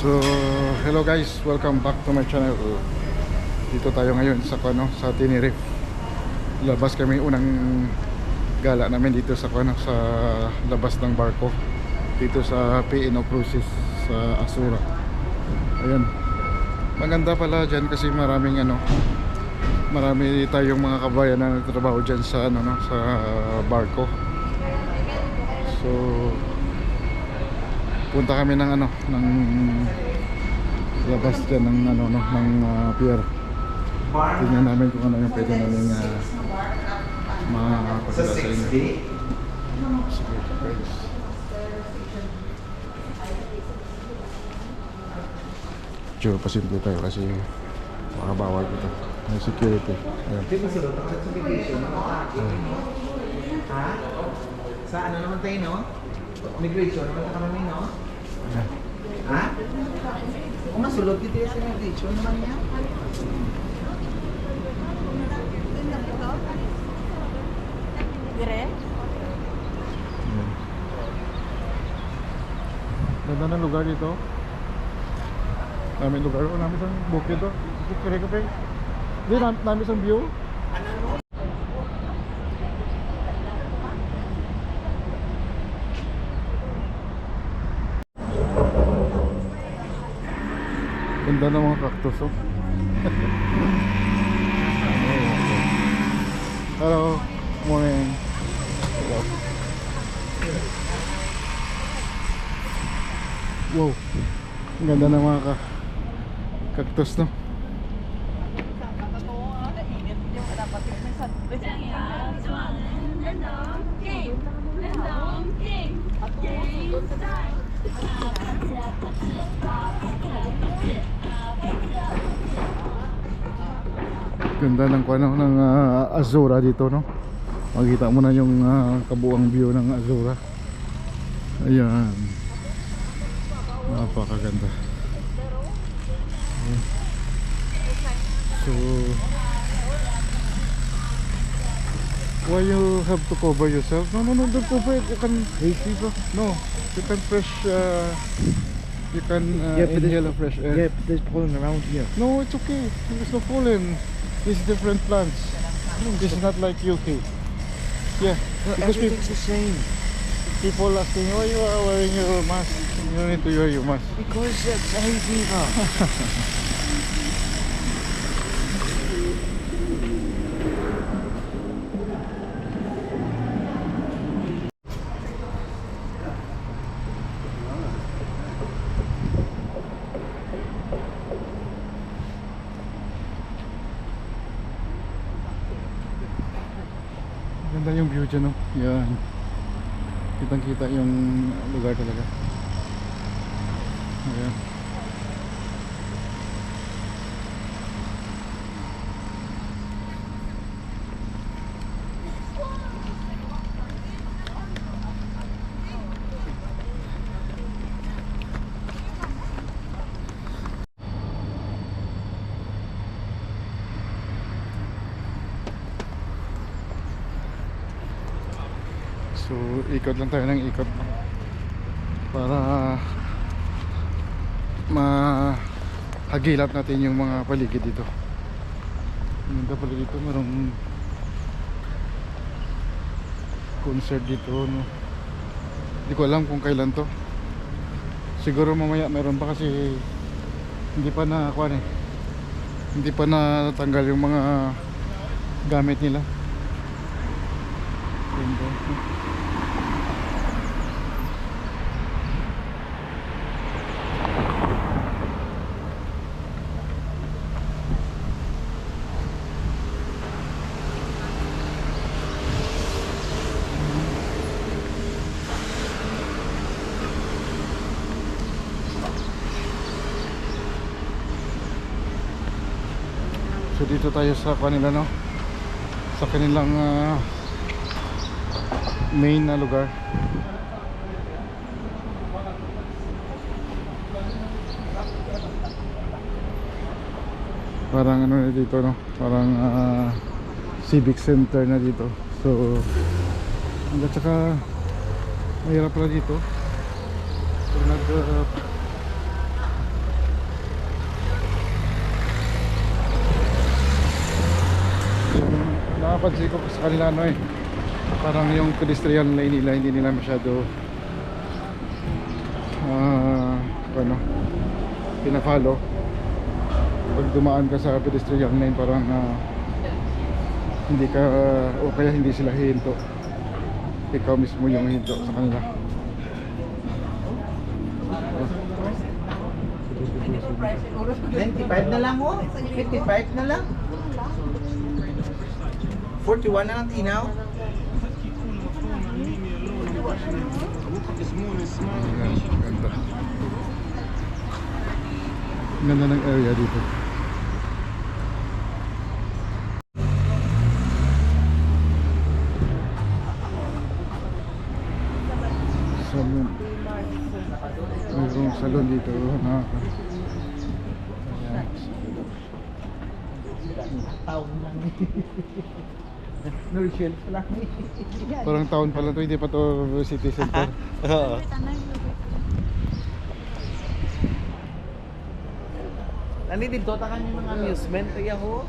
So, hello guys, welcome back to my channel. Dito tayo ngayon sa sa Tenerife. Labas kami unang gala namin dito sa sa labas ng barko dito sa P&O Cruises sa Azura. Ayun. Maganda pala diyan kasi maraming marami tayong mga kabayan na nagtatrabaho diyan sa sa barko. So, punta kami ng ng labas dyan ng pier. Tingnan namin kung ano yung pwede namin mapakita sa inyo. Sige guys, sure pasimple tayo kasi makabawal dito may security. Sa ano naman tayo, no? Migration naman kami, no? Ha? Kung masulod dito sa migration naman niya. Dire? Ganda ng lugar dito. Namin lugar. O namin isang bukid to. Kare-kare. Hindi, namin isang view. Ganda ng mga cactus, oh. Hello. Morning. Hello. Wow. Ang ganda ng mga cactus, no? Ganda ng ng Azura dito, no? Makita mo na yung kabuang view ng Azura. Ayan. Napakaganda. Ayan. So, why you have to cover yourself? No, don't cover it. You can no, you can fresh you can inhale a fresh air. Yeah, but there's pollen around here. No, it's okay. There's no pollen. It's different plants. This is not like UK. Yeah, Well, because everything's the same. people asking why you are wearing your mask. You don't need to wear your mask. Because it's hay fever. Ganda yung view dyan, no? Yan. Kitang kita yung lugar talaga. Ayan. So, ikot lang tayo ng ikot para mahagilap natin yung mga paligid dito. Ganda pala dito, merong concert dito, no? Hindi ko alam kung kailan to. Siguro mamaya meron pa kasi hindi pa hindi pa natanggal yung mga gamit nila. Ganda. So dito tayo sa kanila, no? Sa kanilang main na lugar. Parang na dito, no? Parang civic center na dito. So hanggang tsaka mahirap pala dito. Pag napansin ko sa kanila ano eh, parang yung pedestrian lane nila hindi nila masyado ano, pina-follow. Pag dumaan ka sa pedestrian lane parang hindi ka, o kaya hindi sila hihinto, ikaw mismo yung hihinto sa kanila. 95 na lang oh. 55 na lang. 41 na lang tinaw. Ayan, ganda. Ganda ng area dito. Salon. Mayroong salon dito na ayan. Taon lang. Nurshell pa lang. Parang town pala to, hindi pa to city center. Oo. Nani dito ta kanya mga amusement kaya ho.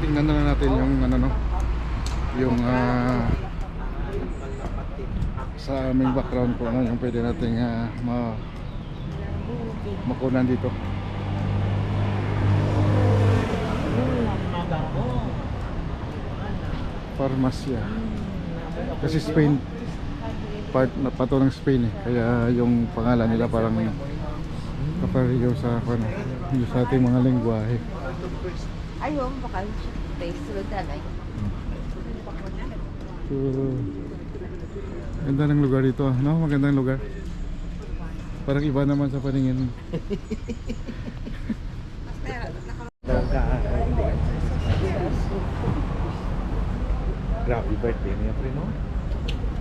Tingnan na lang natin yung ano no, yung sa aming background ko ano yung pwede nating makunan dito. Farmasya. Kasi Spain, part na pato ng Spain eh. Kaya yung pangalan nila parang kapareho sa ano, yung sa ating mga lengguwahe. Ayun, bakal face sulod nanay. So, ganda ng lugar dito, no? Magandang lugar. Parang iba naman sa paningin. Grabe birthday niya pre no?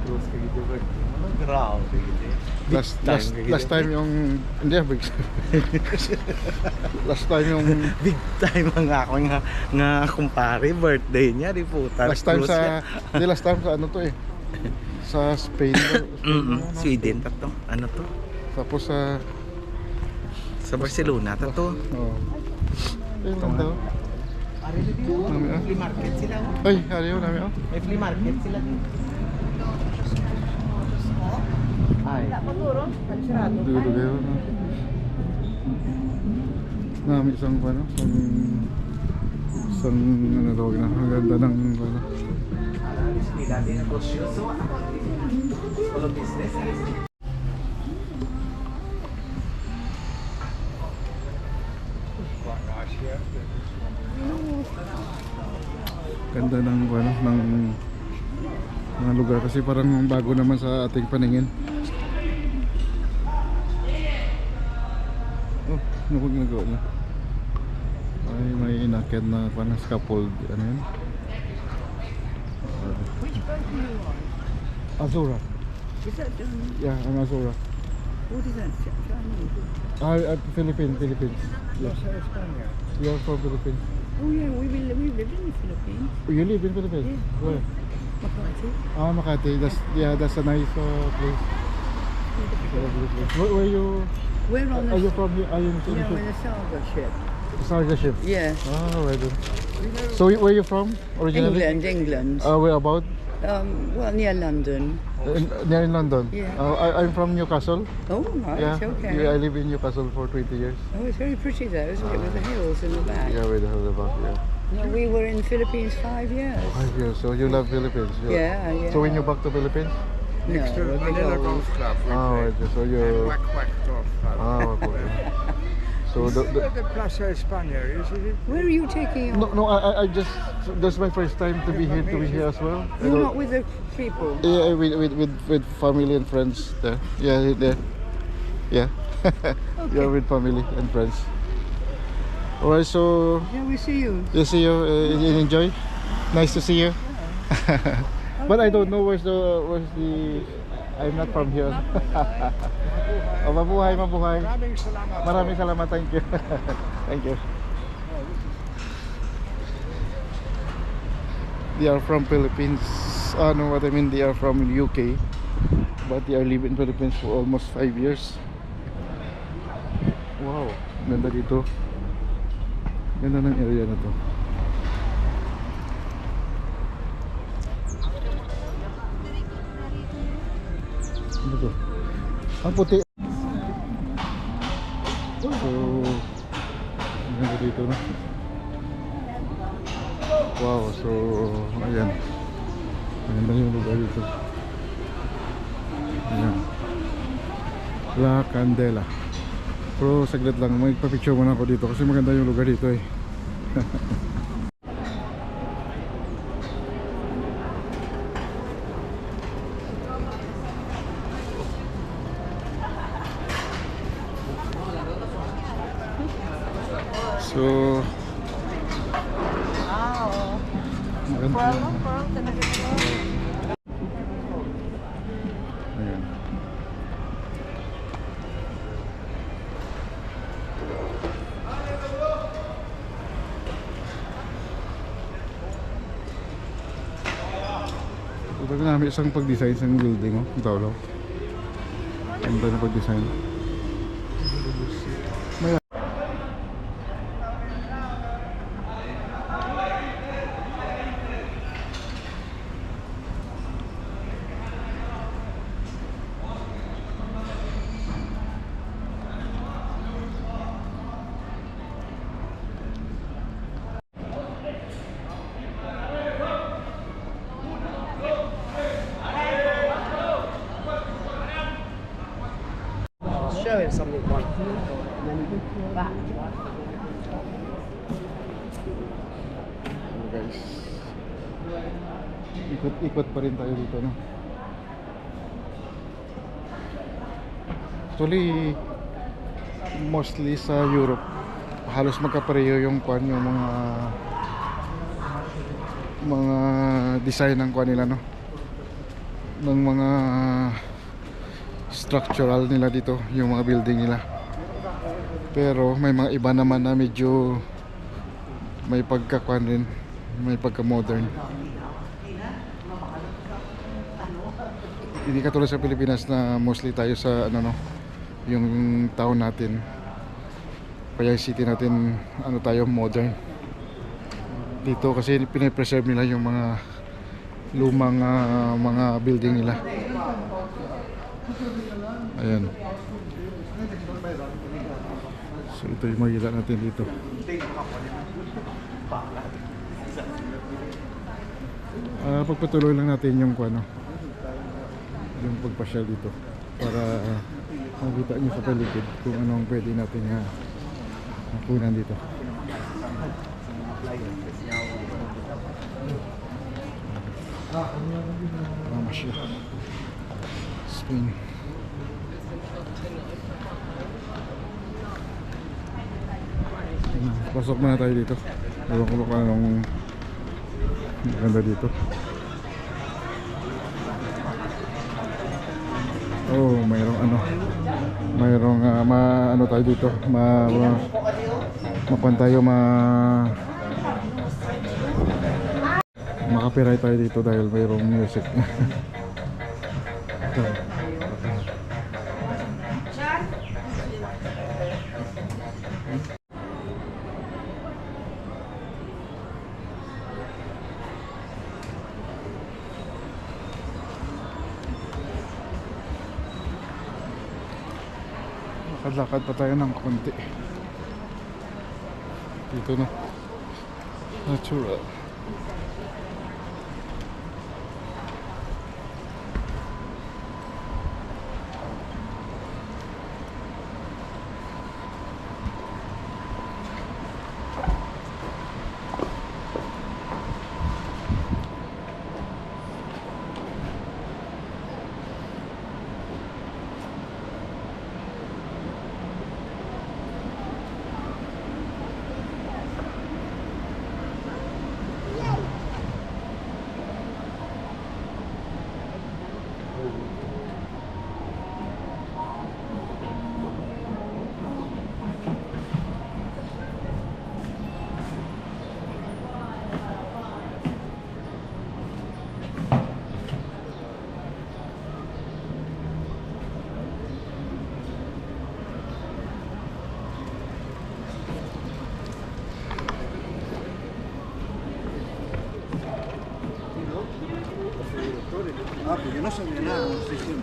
Close ka gito birthday mo. Grabe gito. Last time yung hindi big last time yung Big time ang ako nga kumpare birthday niya di puta. last time sa hindi last time sa ano to eh, sa Spain. Sweden ta to. Ano to? Tapos Sa Barcelona ta to. oh. Ayun daw. Ari dito. May Flea market sila. Ay, ayaw namin oh. May flea market sila. Ay. Dito kayo no. Namin isang ano, isang ano tawag na, ang ganda ng ano. Alis nila din negosyo. So, all of business. Ganda ng ano, ng mga lugar kasi parang bago naman sa ating paningin. Oh, ano ko ginagawa niya? Ay, may inakit na parang scaffold, ano yun? Azura. Is that Yeah, ang Azura. what is that? Chinese? Philippines. Yeah. You're from Philippines. Oh yeah, we've lived in the Philippines. Oh, you live in Philippines? Yeah. Where? Makati. Makati. That's a nice place. Lovely place. Where you? We're on the Are you from? Are you you know, in a saga ship. Sarga ship? Yeah. Ah, right then. So where are you from originally? England. Where about? Well, near London. Near in London. Yeah. I'm from Newcastle. Oh, right, Yeah. okay. Yeah, I live in Newcastle for 20 years. Oh, it's very pretty there, isn't it, with the hills in the back? Yeah, with the hell about yeah. No, we were in the Philippines 5 years. 5 years. So you love Philippines? Yeah, yeah. So when you back to Philippines? No, we're big old. Club. Right. So you. Whack Whack Golf Club. Okay. So the The Plaza España, isn't it? Where are you taking no, off? no, I just, that's my first time to be here as well. I You're don't- not with the people? Yeah, with family and friends there. Yeah, there. Yeah. You're with family and friends. Alright, so Yeah, we see you. you see you enjoy. Nice to see you. But I don't know where's the. I'm not from here. Oh, mabuhay. Maraming salamat. Maraming salamat. Thank you. Thank you. They are from Philippines. No, what I mean, they are from UK, but they are living in Philippines for almost 5 years. Wow, ganda dito. Ganda ng area na to. Ano to? Ang puti. So, ganda dito na. Wow, so ayan. Maganda yung lugar dito. Ayan. La Candela. Pero saglit lang, magpa-picture muna ako dito kasi maganda yung lugar dito eh. So, maganda. Ayan. Ito namin isang pag-design sa building, oh. Ito daw. Ang na pag-design. May show him something one. guys, ikot-ikot pa rin tayo dito, no? Actually, mostly sa Europe halos magkapareho yung kwan, yung mga design ng kwan nila, no? Ng mga structural nila dito, yung mga building nila. Pero may mga iba naman na medyo may pagkakwan rin, may pagka modern. Hindi katulad sa Pilipinas na mostly tayo sa ano, no, yung town natin, kaya city natin ano tayo, modern. Dito kasi pinipreserve nila yung mga lumang mga building nila. Ayan. So ito yung makikita natin dito. Pagpatuloy lang natin yung ano, yung pagpasyal dito para makita nyo sa paligid kung ano ang pwede natin makunan dito. Masya Spain. Pasok muna tayo dito. Ewan ko kung anong maganda dito. Oh, mayroong ano, mayroong ano tayo dito, mapan tayo, makapiray tayo dito dahil mayroong music. Ito. Lakad pa tayo ng konti dito, no? Natural. Ah, porque no sabía nada, no sé si...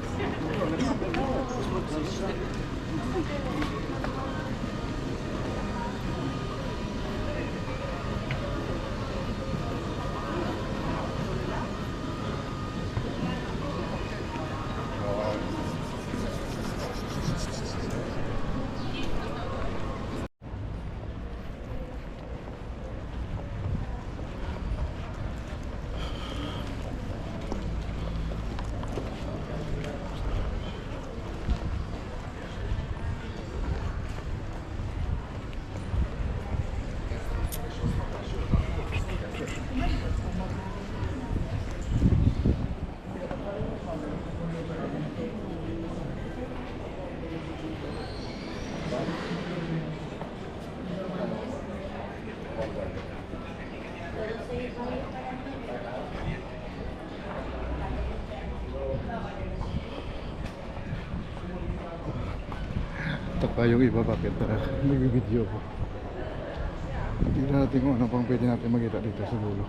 Taka yung iba, bakit nag-video ko. Tignan natin kung ano pang pwede natin makita dito sa dulo.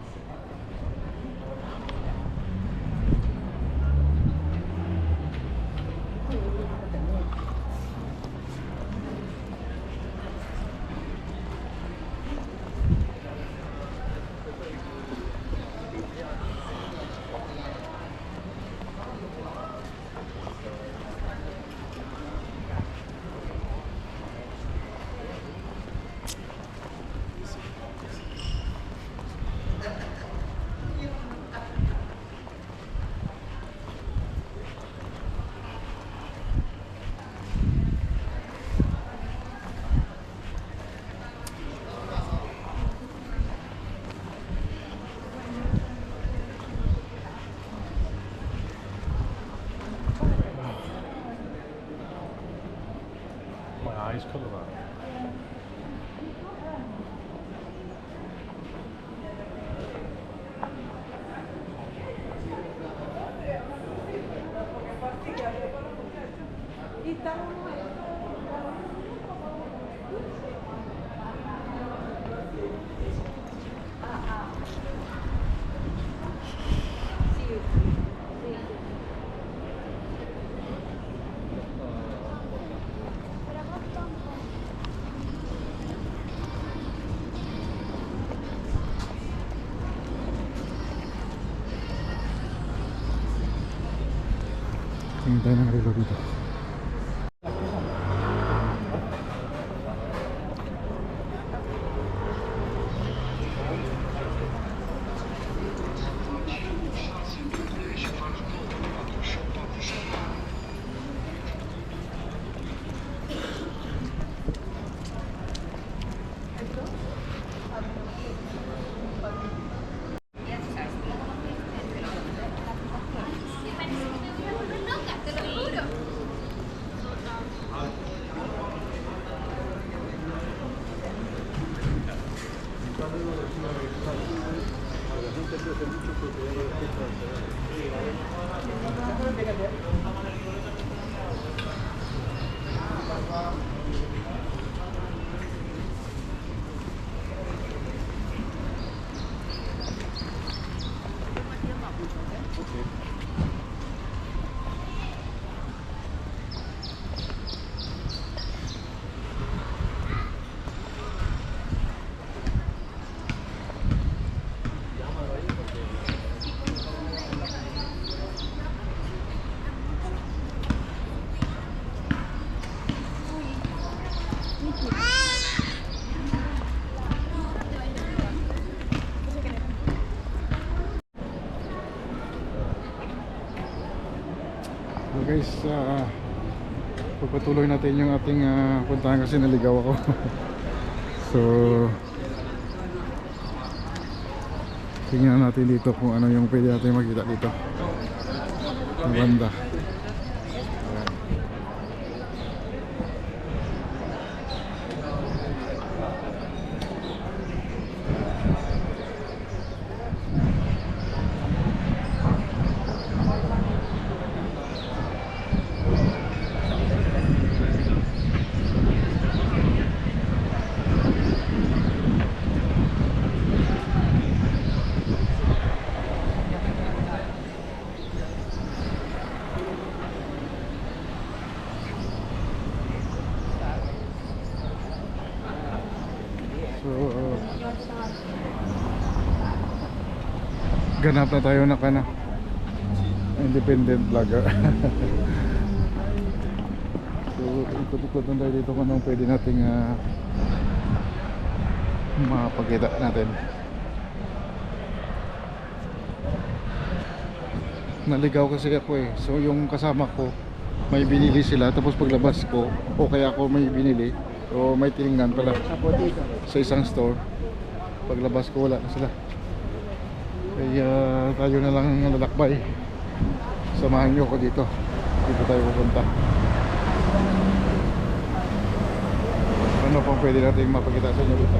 My eyes colour that. Tingin tayo ng relo dito. So guys, pagpatuloy natin yung ating puntahan kasi naligaw ako. So tingnan natin dito kung ano yung pwede natin makita dito. Ang banda. Ganap na tayo na kana independent vlogger. So ikot-ikot lang tayo dito kung anong pwede nating mapakita natin. Naligaw kasi ako eh. So yung kasama ko may binili sila, tapos paglabas ko o kaya ako may binili o may tiningnan pala sa isang store, paglabas ko wala na sila. Kaya tayo na lang lalakbay. Samahan nyo ako dito. Dito tayo pupunta. Ano pang pwede natin mapakita sa inyo dito?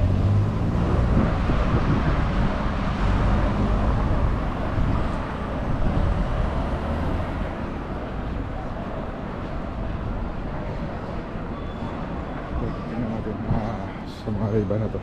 Tingnan natin sa mga riba na to.